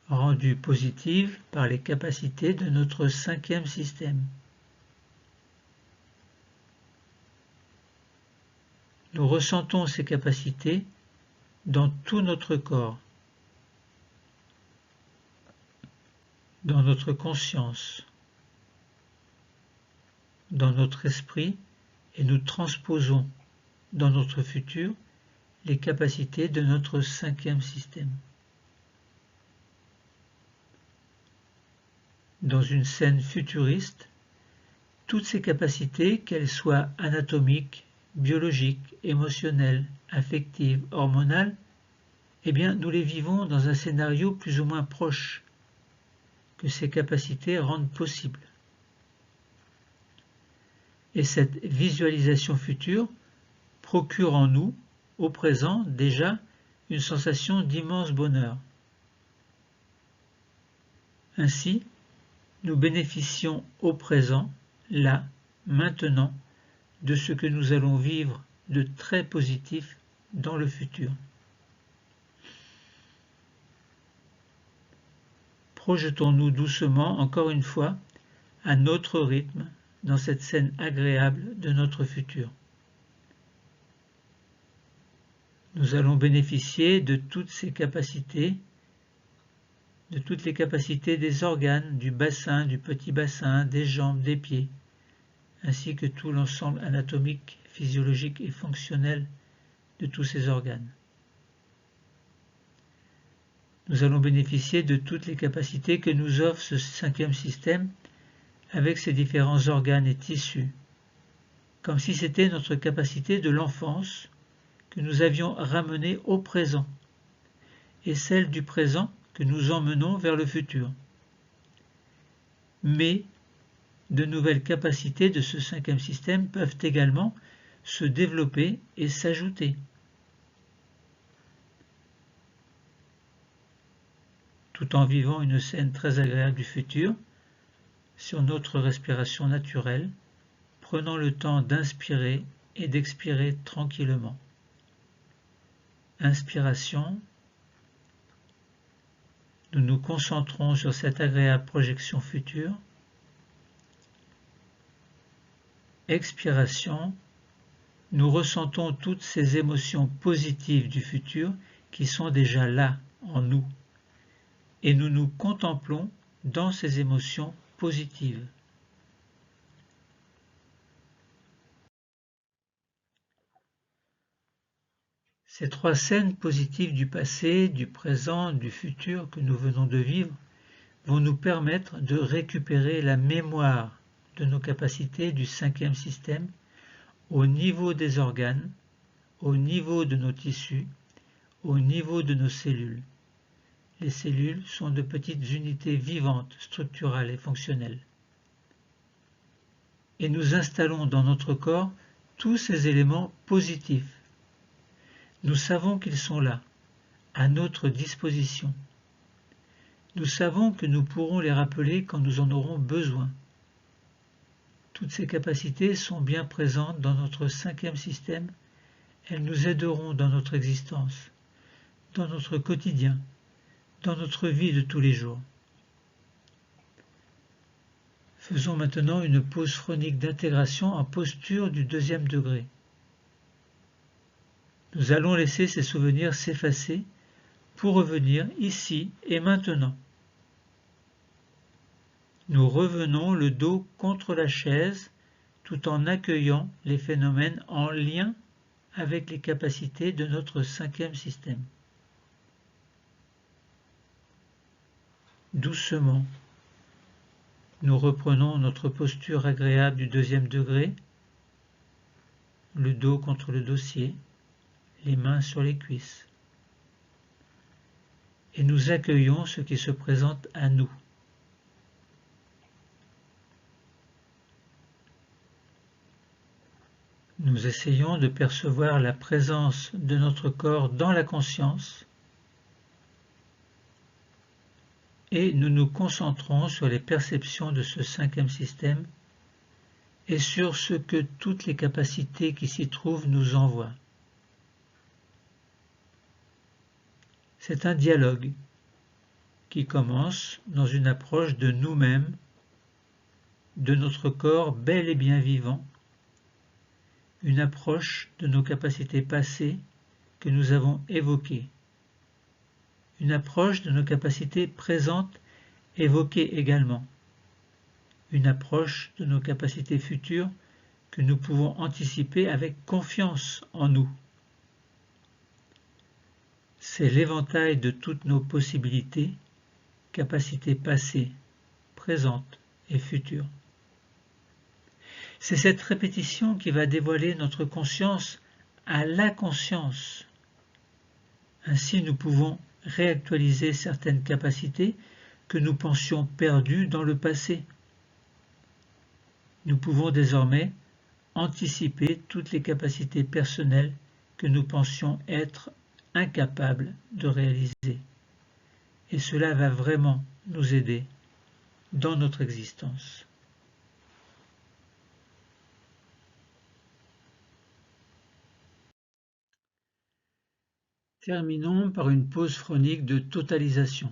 Speaker 1: rendue positive par les capacités de notre cinquième système. Nous ressentons ces capacités dans tout notre corps, dans notre conscience, dans notre esprit, et nous transposons dans notre futur les capacités de notre cinquième système. Dans une scène futuriste, toutes ces capacités, qu'elles soient anatomiques, biologiques, émotionnelles, affectives, hormonales, eh bien, nous les vivons dans un scénario plus ou moins proche que ces capacités rendent possible. Et cette visualisation future procure en nous, au présent, déjà, une sensation d'immense bonheur. Ainsi, nous bénéficions au présent, là, maintenant, de ce que nous allons vivre de très positif dans le futur. Projetons-nous doucement, encore une fois, à notre rythme, dans cette scène agréable de notre futur. Nous allons bénéficier de toutes ces capacités, de toutes les capacités des organes, du bassin, du petit bassin, des jambes, des pieds, ainsi que tout l'ensemble anatomique, physiologique et fonctionnel de tous ces organes. Nous allons bénéficier de toutes les capacités que nous offre ce cinquième système avec ses différents organes et tissus, comme si c'était notre capacité de l'enfance que nous avions ramenée au présent, et celle du présent que nous emmenons vers le futur. Mais de nouvelles capacités de ce cinquième système peuvent également se développer et s'ajouter. Tout en vivant une scène très agréable du futur, sur notre respiration naturelle, prenant le temps d'inspirer et d'expirer tranquillement. Inspiration, nous nous concentrons sur cette agréable projection future. Expiration, nous ressentons toutes ces émotions positives du futur qui sont déjà là en nous, et nous nous contemplons dans ces émotions positives. Ces trois scènes positives du passé, du présent, du futur que nous venons de vivre vont nous permettre de récupérer la mémoire de nos capacités du cinquième système au niveau des organes, au niveau de nos tissus, au niveau de nos cellules. Les cellules sont de petites unités vivantes, structurales et fonctionnelles. Et nous installons dans notre corps tous ces éléments positifs. Nous savons qu'ils sont là, à notre disposition. Nous savons que nous pourrons les rappeler quand nous en aurons besoin. Toutes ces capacités sont bien présentes dans notre cinquième système. elles nous aideront dans notre existence, dans notre quotidien, dans notre vie de tous les jours. Faisons maintenant une pause phronique d'intégration en posture du 2e degré. Nous allons laisser ces souvenirs s'effacer pour revenir ici et maintenant. Nous revenons le dos contre la chaise tout en accueillant les phénomènes en lien avec les capacités de notre 5e système. Doucement, nous reprenons notre posture agréable du 2e degré, le dos contre le dossier, les mains sur les cuisses. Et nous accueillons ce qui se présente à nous. Nous essayons de percevoir la présence de notre corps dans la conscience et nous nous concentrons sur les perceptions de ce 5e système et sur ce que toutes les capacités qui s'y trouvent nous envoient. C'est un dialogue qui commence dans une approche de nous-mêmes, de notre corps bel et bien vivant, une approche de nos capacités passées que nous avons évoquées, une approche de nos capacités présentes évoquées également, une approche de nos capacités futures que nous pouvons anticiper avec confiance en nous. C'est l'éventail de toutes nos possibilités, capacités passées, présentes et futures. C'est cette répétition qui va dévoiler notre conscience à la conscience. Ainsi, nous pouvons réactualiser certaines capacités que nous pensions perdues dans le passé. Nous pouvons désormais anticiper toutes les capacités personnelles que nous pensions être incapables de réaliser. Et cela va vraiment nous aider dans notre existence. Terminons par une pause phronique de totalisation.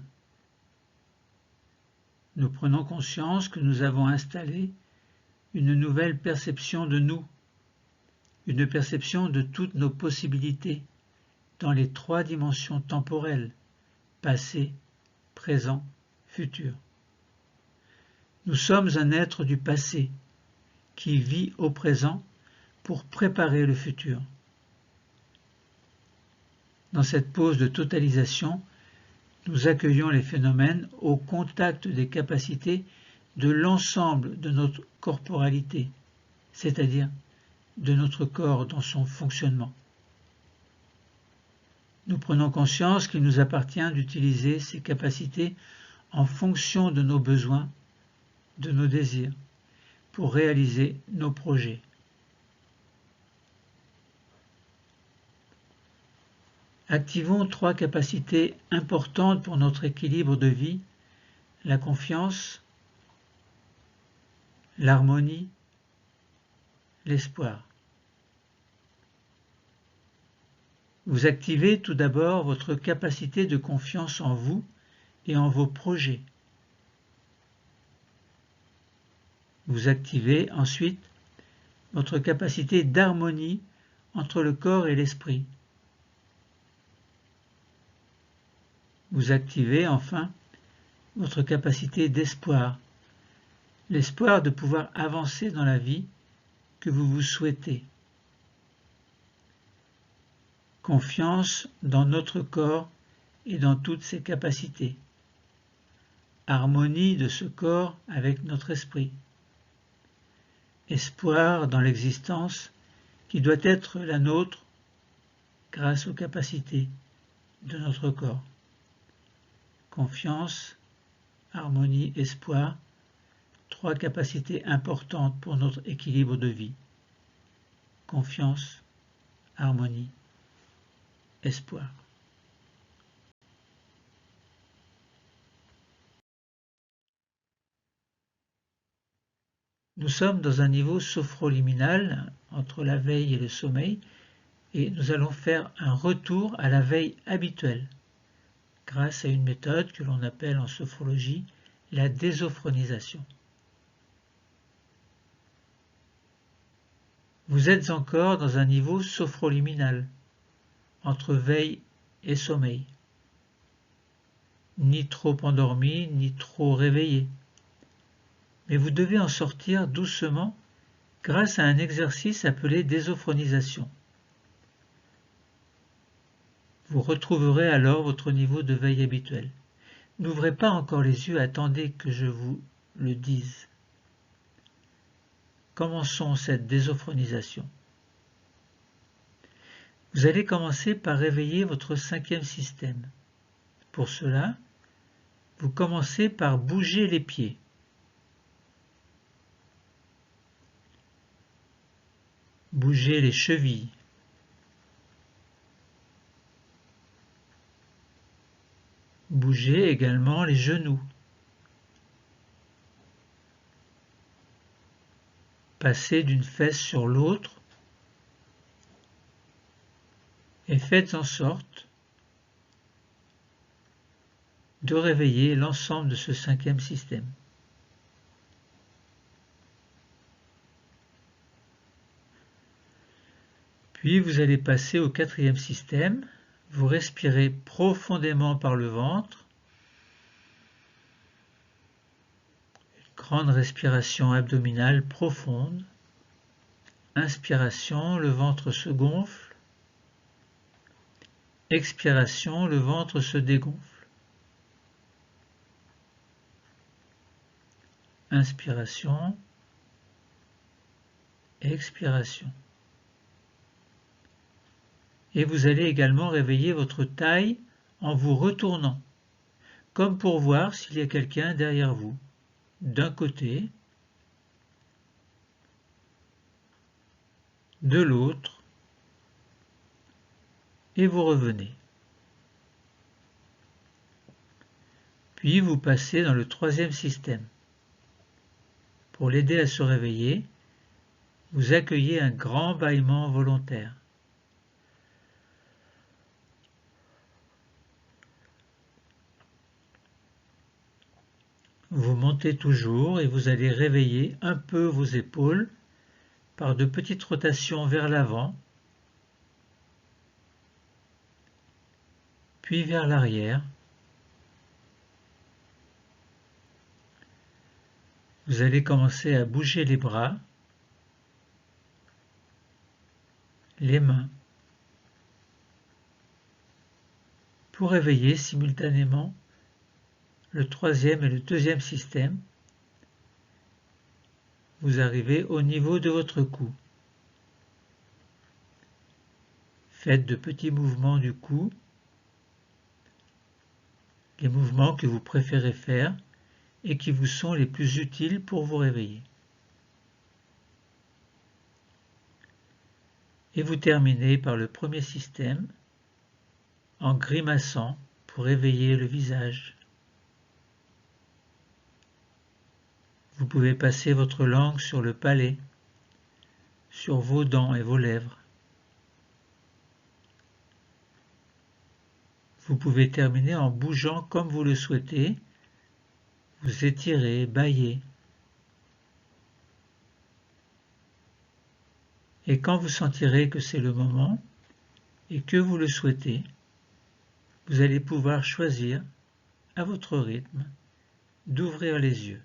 Speaker 1: Nous prenons conscience que nous avons installé une nouvelle perception de nous, une perception de toutes nos possibilités dans les 3 dimensions temporelles, passé, présent, futur. Nous sommes un être du passé qui vit au présent pour préparer le futur. Dans cette pause de totalisation, nous accueillons les phénomènes au contact des capacités de l'ensemble de notre corporalité, c'est-à-dire de notre corps dans son fonctionnement. Nous prenons conscience qu'il nous appartient d'utiliser ces capacités en fonction de nos besoins, de nos désirs, pour réaliser nos projets. Activons 3 capacités importantes pour notre équilibre de vie, la confiance, l'harmonie, l'espoir. Vous activez tout d'abord votre capacité de confiance en vous et en vos projets. Vous activez ensuite votre capacité d'harmonie entre le corps et l'esprit. Vous activez enfin votre capacité d'espoir, l'espoir de pouvoir avancer dans la vie que vous vous souhaitez. Confiance dans notre corps et dans toutes ses capacités. Harmonie de ce corps avec notre esprit. Espoir dans l'existence qui doit être la nôtre grâce aux capacités de notre corps. Confiance, harmonie, espoir, 3 capacités importantes pour notre équilibre de vie. Confiance, harmonie, espoir. Nous sommes dans un niveau sophroliminal entre la veille et le sommeil, et nous allons faire un retour à la veille habituelle grâce à une méthode que l'on appelle en sophrologie la désophronisation. Vous êtes encore dans un niveau sophroliminal, entre veille et sommeil. Ni trop endormi, ni trop réveillé. Mais vous devez en sortir doucement grâce à un exercice appelé désophronisation. Vous retrouverez alors votre niveau de veille habituel. N'ouvrez pas encore les yeux, attendez que je vous le dise. Commençons cette désophronisation. Vous allez commencer par réveiller votre cinquième système. Pour cela, vous commencez par bouger les pieds. Bougez les chevilles. Bougez également les genoux. Passez d'une fesse sur l'autre et faites en sorte de réveiller l'ensemble de ce cinquième système. Puis vous allez passer au quatrième système. Vous respirez profondément par le ventre. Une grande respiration abdominale profonde. Inspiration, le ventre se gonfle. Expiration, le ventre se dégonfle. Inspiration. Expiration. Et vous allez également réveiller votre taille en vous retournant, comme pour voir s'il y a quelqu'un derrière vous, d'un côté, de l'autre, et vous revenez. Puis vous passez dans le troisième système. Pour l'aider à se réveiller, vous accueillez un grand bâillement volontaire. Vous montez toujours et vous allez réveiller un peu vos épaules par de petites rotations vers l'avant, puis vers l'arrière. Vous allez commencer à bouger les bras, les mains, pour réveiller simultanément le troisième et le deuxième système. Vous arrivez au niveau de votre cou. Faites de petits mouvements du cou, les mouvements que vous préférez faire et qui vous sont les plus utiles pour vous réveiller. Et vous terminez par le premier système en grimaçant pour réveiller le visage. Vous pouvez passer votre langue sur le palais, sur vos dents et vos lèvres. Vous pouvez terminer en bougeant comme vous le souhaitez. Vous étirez, bâillez. Et quand vous sentirez que c'est le moment et que vous le souhaitez, vous allez pouvoir choisir, à votre rythme, d'ouvrir les yeux.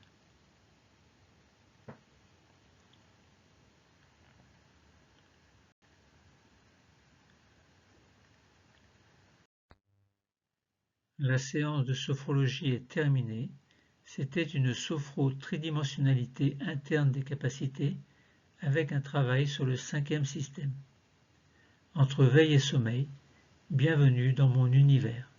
Speaker 1: La séance de sophrologie est terminée. C'était une sophro-tridimensionnalité interne des capacités avec un travail sur le cinquième système. Entre veille et sommeil, bienvenue dans mon univers.